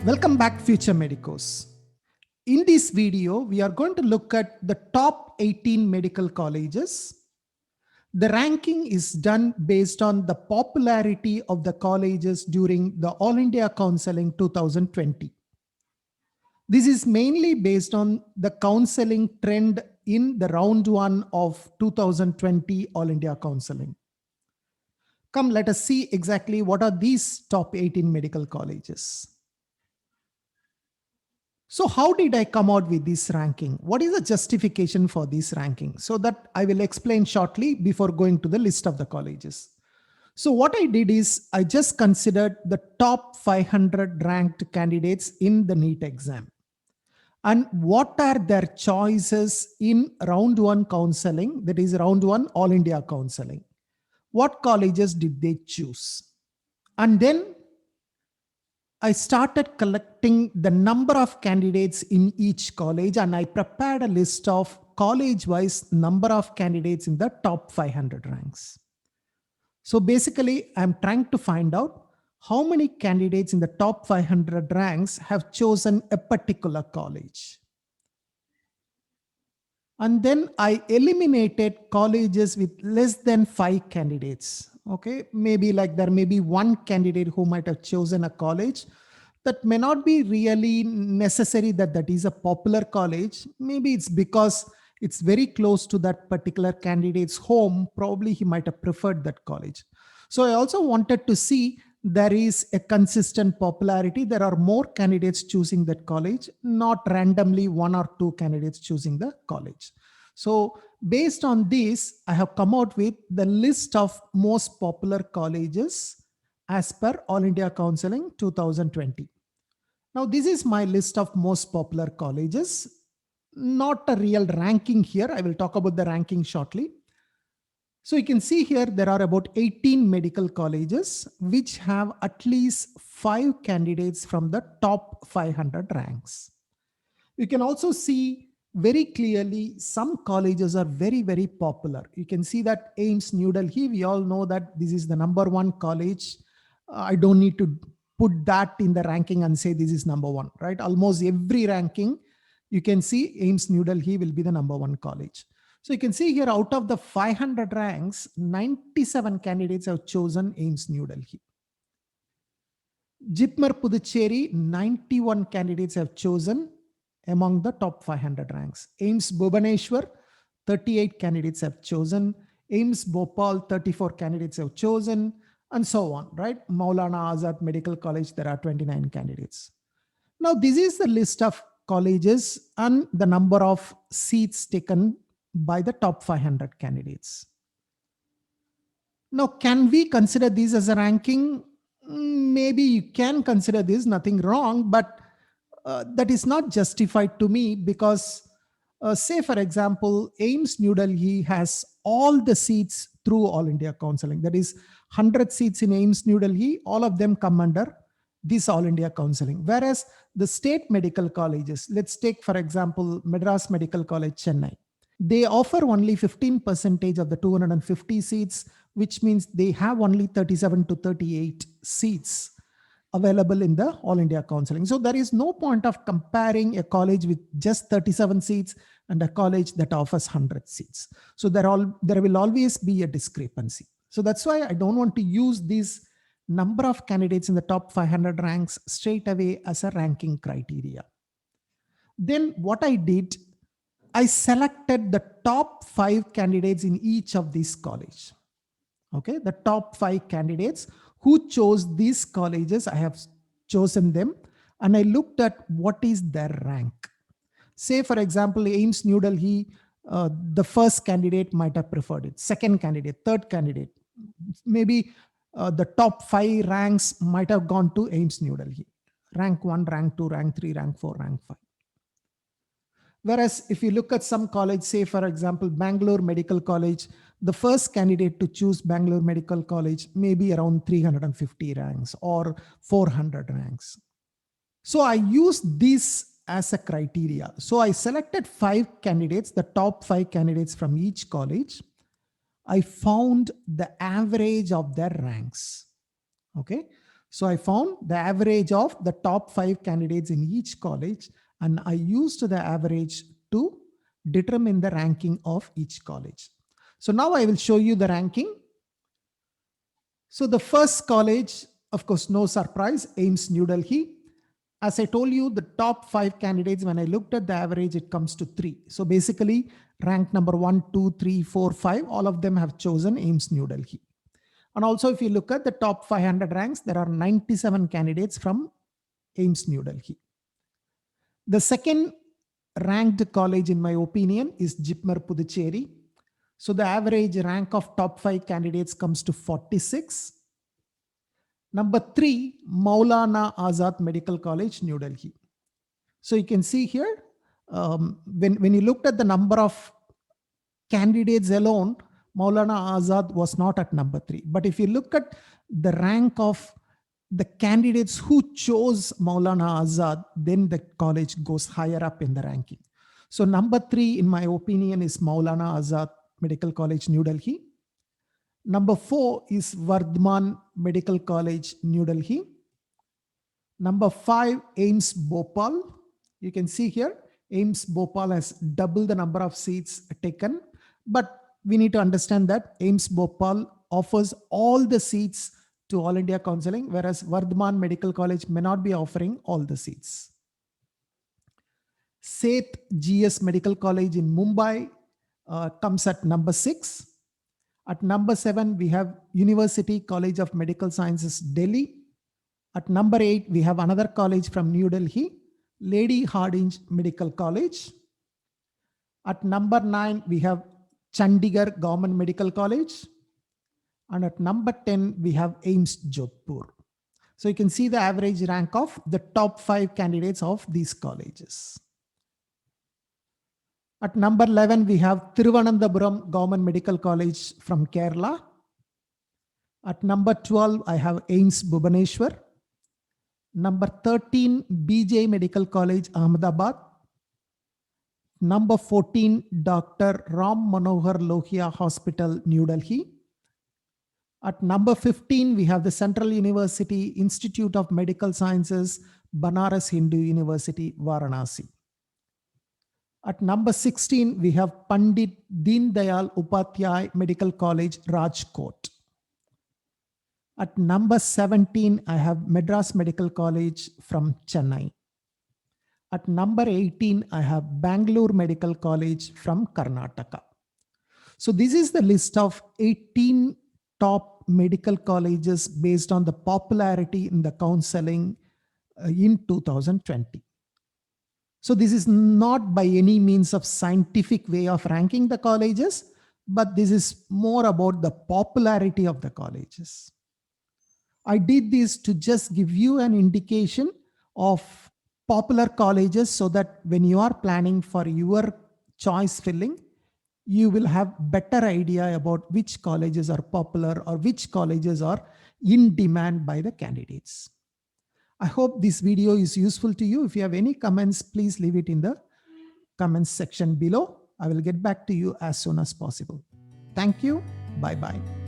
Welcome back, Future Medicos. In this video, we are going to look at the top 18 medical colleges. The ranking is done based on the popularity of the colleges during the All India Counseling 2020. This is mainly based on the counseling trend in the round one of 2020 All India Counseling. Come, let us see exactly what are these top 18 medical colleges. So how did I come out with this ranking? What is the justification for this ranking? So that I will explain shortly before going to the list of the colleges. So what I did is I just considered the top 500 ranked candidates in the NEET exam. And what are their choices in round one counseling, that is round one All India Counseling? What colleges did they choose? And then I started collecting the number of candidates in each college, and I prepared a list of college-wise number of candidates in the top 500 ranks. So basically, I'm trying to find out how many candidates in the top 500 ranks have chosen a particular college. And then I eliminated colleges with less than 5 candidates. Okay, maybe like there may be one candidate who might have chosen a college that may not be really necessary that that is a popular college. Maybe it's because it's very close to that particular candidate's home. Probably he might have preferred that college. So I also wanted to see there is a consistent popularity. There are more candidates choosing that college, not randomly one or two candidates choosing the college. So based on this, I have come out with the list of most popular colleges as per All India Counseling 2020. Now, this is my list of most popular colleges, not a real ranking here. I will talk about the ranking shortly. So you can see here, there are about 18 medical colleges which have at least 5 candidates from the top 500 ranks. You can also see very clearly some colleges are very, very popular. You can see that AIIMS New Delhi, we all know that this is the number one college. I don't need to put that in the ranking and say this is number one, right? Almost every ranking, you can see AIIMS New Delhi will be the number one college. So you can see here out of the 500 ranks, 97 candidates have chosen AIIMS New Delhi. JIPMER Puducherry, 91 candidates have chosen among the top 500 ranks. AIIMS Bhubaneswar, 38 candidates have chosen. AIIMS Bhopal, 34 candidates have chosen, and so on, right? Maulana Azad Medical College, there are 29 candidates. Now, this is the list of colleges and the number of seats taken by the top 500 candidates. Now, can we consider these as a ranking? Maybe you can consider this, nothing wrong, but that is not justified to me because say for example, AIIMS New Delhi has all the seats through All India Counseling. That is 100 seats in AIIMS New Delhi, all of them come under this All India Counseling. Whereas the state medical colleges, let's take for example, Madras Medical College, Chennai. They offer only 15% of the 250 seats, which means they have only 37 to 38 seats available in the All India Counseling. So there is no point of comparing a college with just 37 seats and a college that offers 100 seats. So there will always be a discrepancy. So that's why I don't want to use this number of candidates in the top 500 ranks straight away as a ranking criteria. Then what I did, I selected the top 5 candidates in each of these colleges. Okay, the top 5 candidates who chose these colleges, I have chosen them and I looked at what is their rank. Say for example, AIIMS New Delhi, the first candidate might have preferred it, second candidate, third candidate, maybe the top 5 ranks might have gone to AIIMS New Delhi. Rank 1, rank 2, rank 3, rank 4, rank 5. Whereas if you look at some college, say for example, Bangalore Medical College, the first candidate to choose Bangalore Medical College may be around 350 ranks or 400 ranks. So I used this as a criteria. So I selected 5 candidates, the top 5 candidates from each college. I found the average of their ranks. Okay. So I found the average of the top 5 candidates in each college, and I used the average to determine the ranking of each college. So now I will show you the ranking. So the first college, of course, no surprise, AIIMS New Delhi. As I told you, the top 5 candidates, when I looked at the average, it comes to 3. So basically, rank number 1, 2, 3, 4, 5, all of them have chosen AIIMS New Delhi. And also, if you look at the top 500 ranks, there are 97 candidates from AIIMS New Delhi. The second ranked college, in my opinion, is Jipmer Puducherry. So the average rank of top 5 candidates comes to 46. Number 3, Maulana Azad Medical College, New Delhi. So you can see here, when you looked at the number of candidates alone, Maulana Azad was not at number 3. But if you look at the rank of the candidates who chose Maulana Azad, then the college goes higher up in the ranking. So number 3, in my opinion, is Maulana Azad Medical College, New Delhi. Number 4 is Vardhman Medical College, New Delhi. Number 5, AIIMS Bhopal. You can see here, AIIMS Bhopal has double the number of seats taken. But we need to understand that AIIMS Bhopal offers all the seats to All India Counseling, whereas Vardhman Medical College may not be offering all the seats. Seth GS Medical College in Mumbai comes at number 6. At number 7, we have University College of Medical Sciences, Delhi. At number 8, we have another college from New Delhi, Lady Hardinge Medical College. At number 9, we have Chandigarh Government Medical College. And at number 10, we have AIIMS Jodhpur. So you can see the average rank of the top 5 candidates of these colleges. At number 11, we have Thiruvananthapuram Government Medical College from Kerala. At number 12, I have AIIMS Bhubaneswar. Number 13, BJ Medical College, Ahmedabad. Number 14, Dr. Ram Manohar Lohia Hospital, New Delhi. At number 15, we have the Central University Institute of Medical Sciences, Banaras Hindu University, Varanasi. At number 16, we have Pandit Deen Dayal Upadhyay Medical College, Rajkot. At number 17, I have Madras Medical College from Chennai. At number 18, I have Bangalore Medical College from Karnataka. So this is the list of 18 top medical colleges based on the popularity in the counseling in 2020. So this is not by any means of scientific way of ranking the colleges, but this is more about the popularity of the colleges. I did this to just give you an indication of popular colleges so that when you are planning for your choice filling, you will have better idea about which colleges are popular or which colleges are in demand by the candidates. I hope this video is useful to you. If you have any comments, please leave it in the comments section below. I will get back to you as soon as possible. Thank you. Bye-bye.